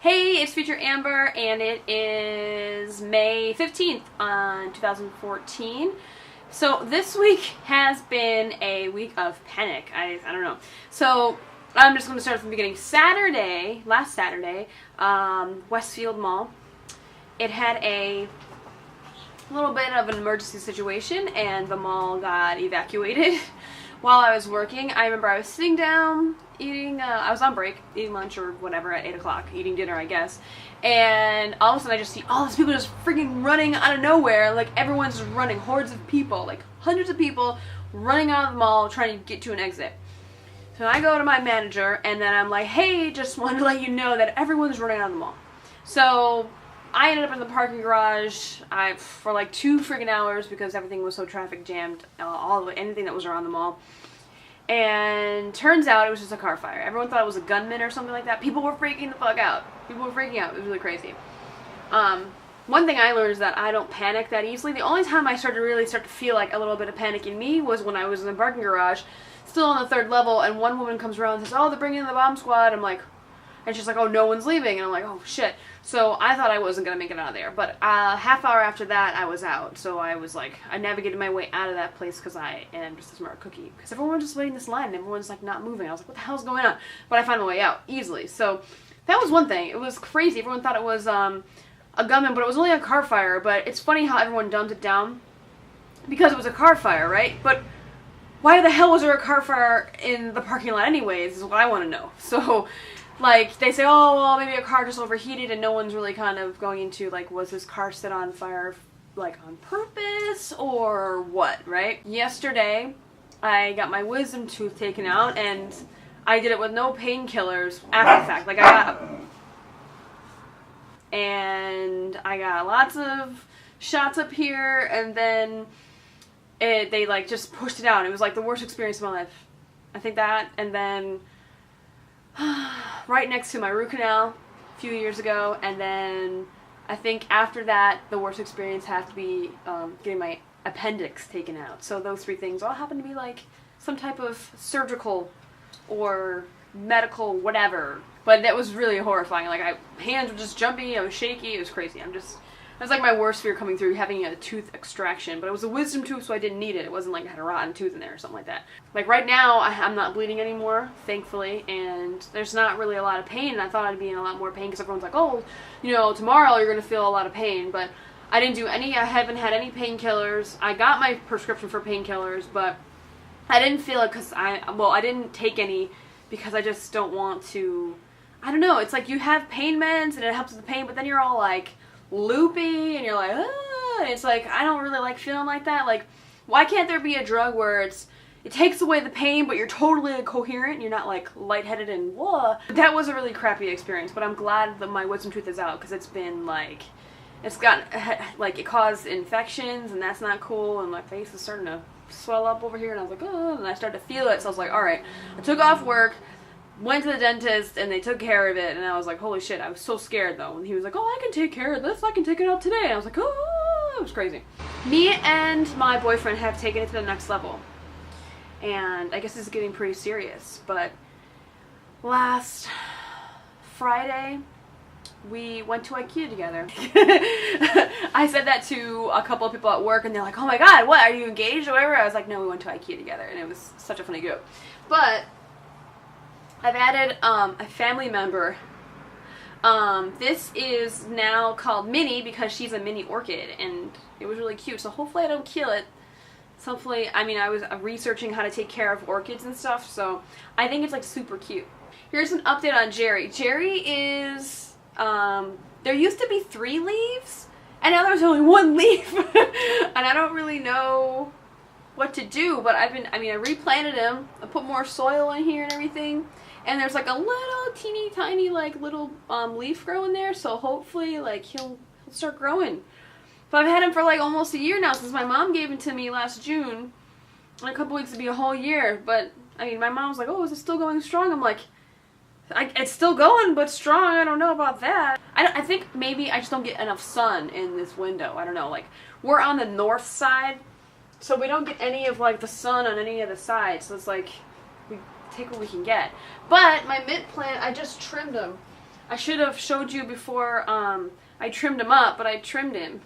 Hey, it's Future Amber, and it is May 15th, 2014. So this week has been a week of panic. I don't know. So I'm just going to start from the beginning. Last Saturday, Westfield Mall, it had a little bit of an emergency situation, and the mall got evacuated while I was working. I remember I was sitting down eating, I was on break, eating lunch or whatever at 8 o'clock, eating dinner I guess, and all of a sudden I just see all these people just freaking running out of nowhere, like everyone's just running, hordes of people, like hundreds of people running out of the mall trying to get to an exit. So I go to my manager and then I'm like, hey, just wanted to let you know that everyone's running out of the mall. So I ended up in the parking garage for like 2 freaking hours because everything was so traffic jammed, anything that was around the mall. And turns out it was just a car fire. Everyone thought it was a gunman or something like that. People were freaking the fuck out. People were freaking out. It was really crazy. One thing I learned is that I don't panic that easily. The only time I really start to feel like a little bit of panic in me was when I was in the parking garage, still on the 3rd level, and one woman comes around and says, oh, they're bringing in the bomb squad. I'm like, and she's like, oh, no one's leaving. And I'm like, oh, shit. So I thought I wasn't going to make it out of there. But a half hour after that, I was out. So I was like, I navigated my way out of that place because I am just a smart cookie. Because everyone was just waiting this line and everyone's like not moving. I was like, what the hell's going on? But I found my way out easily. So that was one thing. It was crazy. Everyone thought it was a gunman, but it was only a car fire. But it's funny how everyone dumbed it down because it was a car fire, right? But why the hell was there a car fire in the parking lot anyways is what I want to know. So like, they say, oh, well, maybe a car just overheated, and no one's really kind of going into, like, was this car set on fire, like, on purpose, or what, right? Yesterday, I got my wisdom tooth taken out, and I did it with no painkillers after the fact. Like, I got lots of shots up here, and then they, like, just pushed it out. It was, like, the worst experience of my life. I think that, and then right next to my root canal a few years ago, and then I think after that the worst experience had to be getting my appendix taken out. So those 3 things all happen to be like some type of surgical or medical whatever, but that was really horrifying. Like, hands were just jumpy, I was shaky, it was crazy. It was like my worst fear coming through, having a tooth extraction. But it was a wisdom tooth, so I didn't need it. It wasn't like I had a rotten tooth in there or something like that. Like right now, I'm not bleeding anymore, thankfully, and there's not really a lot of pain. And I thought I'd be in a lot more pain because everyone's like, oh, you know, tomorrow you're going to feel a lot of pain. But I didn't do any, I haven't had any painkillers. I got my prescription for painkillers, but I didn't feel it because I didn't take any because I just don't want to, I don't know. It's like you have pain meds and it helps with the pain, but then you're all like loopy and you're like, ah, and it's like, I don't really like feeling like that. Like, why can't there be a drug where it takes away the pain, but you're totally coherent and you're not like lightheaded and whoa. That was a really crappy experience, but I'm glad that my wisdom tooth is out because it's been like, it's gotten, like, it caused infections and that's not cool, and my face is starting to swell up over here, and I was like, oh, and I started to feel it, so I was like, alright. I took off work, went to the dentist, and they took care of it, and I was like, holy shit. I was so scared though, and he was like, oh, I can take care of this, I can take it out today, and I was like, oh, it was crazy. Me and my boyfriend have taken it to the next level, and I guess it's getting pretty serious. But last Friday we went to IKEA together. I said that to a couple of people at work, and they're like, oh my god, what, are you engaged or whatever? I was like, no, we went to IKEA together, and it was such a funny joke. But I've added a family member. This is now called Minnie because she's a mini orchid, and it was really cute. So hopefully I don't kill it. So hopefully, I mean, I was researching how to take care of orchids and stuff, so I think it's like super cute. Here's an update on Jerry. Jerry is, there used to be 3 leaves, and now there's only 1 leaf. And I don't really know what to do, but I replanted him. I put more soil in here and everything. And there's like a little teeny tiny like little leaf growing there, so hopefully like he'll start growing. But I've had him for like almost a year now since my mom gave him to me last June. In a couple weeks to be a whole year. But I mean, my mom was like, oh, is it still going strong? I'm like, it's still going, but strong. I don't know about that. I think maybe I just don't get enough sun in this window. I don't know. Like, we're on the north side, so we don't get any of like the sun on any of the sides. So it's like we take what we can get. But my mint plant, I just trimmed them. I should have showed you before I trimmed him up, but I trimmed him.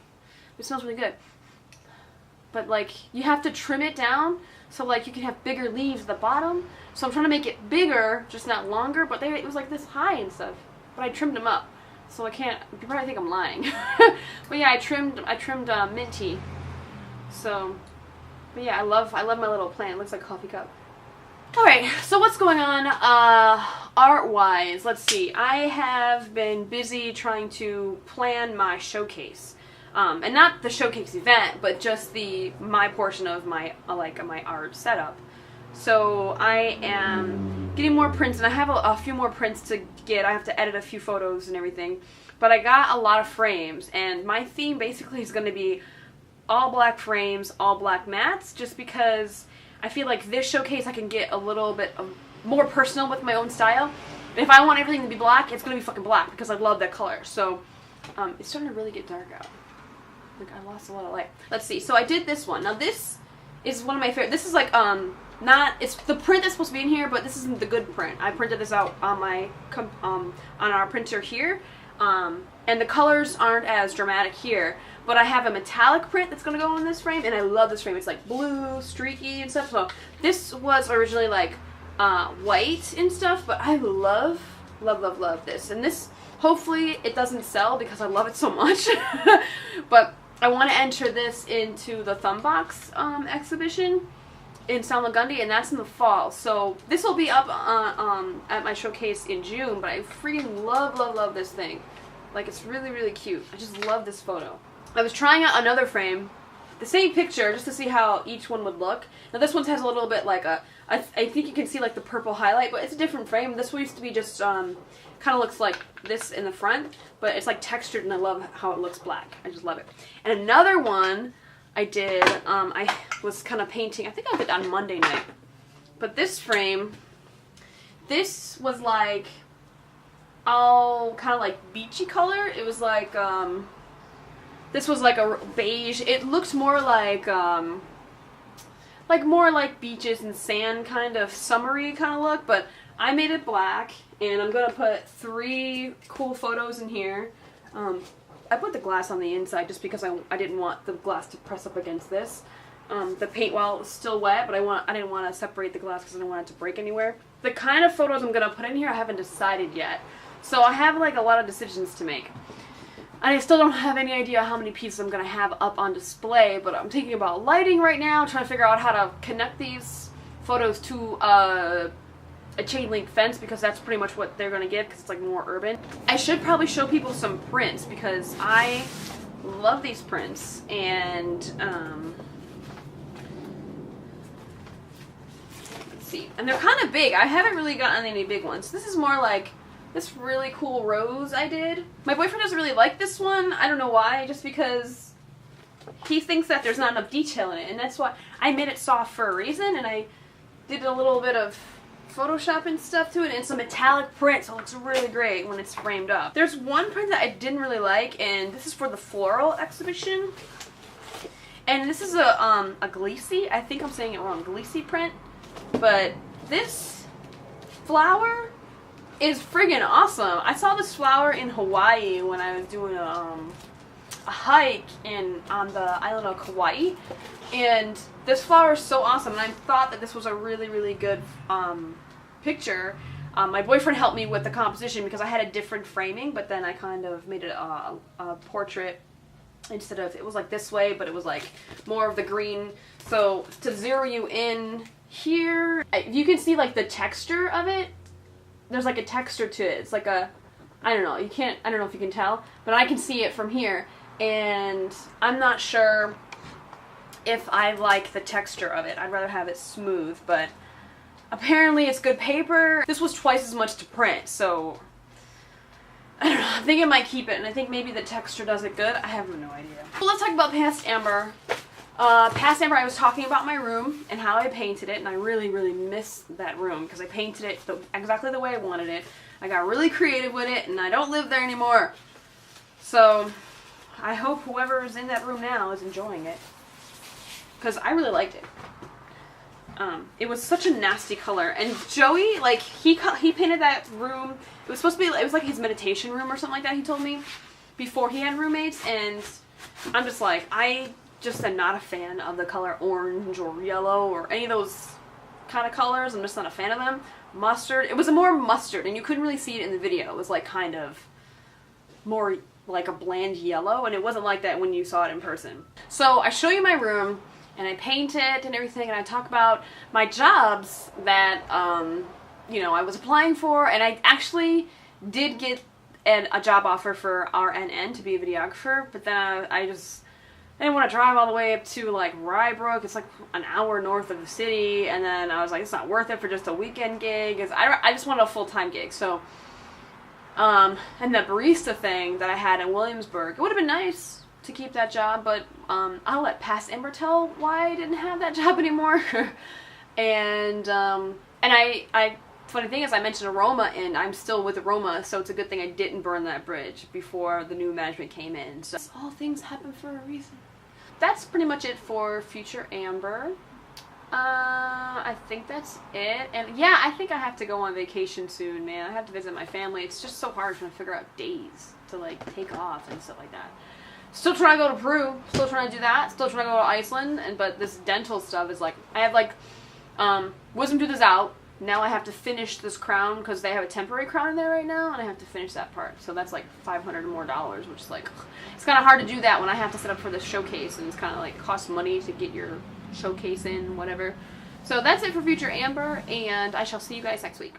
It smells really good. But like, you have to trim it down so like you can have bigger leaves at the bottom. So I'm trying to make it bigger, just not longer, but it was like this high and stuff. But I trimmed him up. So I can't, you probably think I'm lying. But yeah, I trimmed Minty. So, but yeah, I love my little plant. It looks like a coffee cup. Alright, so what's going on art-wise? Let's see. I have been busy trying to plan my showcase. And not the showcase event, but just my portion of my my art setup. So I am getting more prints, and I have a few more prints to get. I have to edit a few photos and everything. But I got a lot of frames, and my theme basically is going to be all black frames, all black mats, just because I feel like this showcase I can get a little bit more personal with my own style. And if I want everything to be black, it's going to be fucking black because I love that color. So it's starting to really get dark out. Like, I lost a lot of light. Let's see. So I did this one. Now this is one of my favorite. This is like it's the print that's supposed to be in here, but this isn't the good print. I printed this out on my on our printer here, and the colors aren't as dramatic here. But I have a metallic print that's gonna go in this frame, and I love this frame. It's like blue, streaky, and stuff. So this was originally like white and stuff, but I love this. And this, hopefully, it doesn't sell because I love it so much. But I want to enter this into the Thumbbox exhibition in Salmagundi, and that's in the fall. So this will be up at my showcase in June, but I freaking love this thing. Like, it's really cute. I just love this photo. I was trying out another frame, the same picture, just to see how each one would look. Now this one has a little bit like I think you can see like the purple highlight, but it's a different frame. This one used to be just kind of looks like this in the front, but it's like textured, and I love how it looks black. I just love it. And another one I did, I was kind of painting, I think I did it on Monday night, but this frame, this was like all kind of like beachy color. It was like this was like a beige. It looked more like more like beaches and sand, kind of summery kind of look, but I made it black, and I'm gonna put 3 cool photos in here. I put the glass on the inside just because I didn't want the glass to press up against this. The paint, while it was still wet, but I didn't want to separate the glass because I didn't want it to break anywhere. The kind of photos I'm gonna put in here, I haven't decided yet. So I have like a lot of decisions to make. And I still don't have any idea how many pieces I'm going to have up on display, but I'm thinking about lighting right now, trying to figure out how to connect these photos to a chain link fence, because that's pretty much what they're going to get, because it's like more urban. I should probably show people some prints, because I love these prints, and let's see. And they're kind of big. I haven't really gotten any big ones. This is more like this really cool rose I did. My boyfriend doesn't really like this one. I don't know why, just because he thinks that there's not enough detail in it, and that's why I made it soft for a reason, and I did a little bit of Photoshop and stuff to it, and it's a metallic print, so it looks really great when it's framed up. There's one print that I didn't really like, and this is for the floral exhibition. And this is a Gliese, I think I'm saying it wrong, Gliese print, but this flower is friggin' awesome. I saw this flower in Hawaii when I was doing a hike on the island of Kauai, and this flower is so awesome, and I thought that this was a really good picture. My boyfriend helped me with the composition because I had a different framing, but then I kind of made it a portrait instead of, it was like this way, but it was like more of the green. So to zero you in here, you can see like the texture of it. There's like a texture to it. It's like a, I don't know, I don't know if you can tell, but I can see it from here, and I'm not sure if I like the texture of it. I'd rather have it smooth, but apparently it's good paper. This was twice as much to print, so I don't know. I think I might keep it, and I think maybe the texture does it good. I have no idea. Well, let's talk about Past Amber. Past Amber, I was talking about my room and how I painted it, and I really miss that room because I painted it exactly the way I wanted it. I got really creative with it, and I don't live there anymore. So I hope whoever is in that room now is enjoying it, because I really liked it. it was such a nasty color. And Joey, like, he painted that room. It was supposed to be, it was like his meditation room or something like that, he told me, before he had roommates. And I'm just like, I just am not a fan of the color orange or yellow or any of those kind of colors. I'm just not a fan of them. Mustard. It was a more mustard, and you couldn't really see it in the video. It was like kind of more like a bland yellow, and it wasn't like that when you saw it in person. So I show you my room, and I paint it and everything, and I talk about my jobs that, you know, I was applying for, and I actually did get a job offer for RNN to be a videographer, but then I didn't want to drive all the way up to, like, Rybrook. It's like an hour north of the city, and then I was like, it's not worth it for just a weekend gig. I just wanted a full-time gig, so, and the barista thing that I had in Williamsburg, it would have been nice to keep that job, but I'll let past Amber tell why I didn't have that job anymore. And I funny thing is, I mentioned Aroma, and I'm still with Aroma, so it's a good thing I didn't burn that bridge before the new management came in. So all things happen for a reason. That's pretty much it for Future Amber. I think that's it. And yeah, I think I have to go on vacation soon, man. I have to visit my family. It's just so hard trying to figure out days to, like, take off and stuff like that. Still trying to go to Peru. Still trying to do that. Still trying to go to Iceland. But this dental stuff is like, I have, like, wisdom tooth is out. Now I have to finish this crown because they have a temporary crown in there right now, and I have to finish that part. So that's like $500 more, which is like, it's kind of hard to do that when I have to set up for this showcase, and it's kind of like costs money to get your showcase in, whatever. So that's it for Future Amber, and I shall see you guys next week.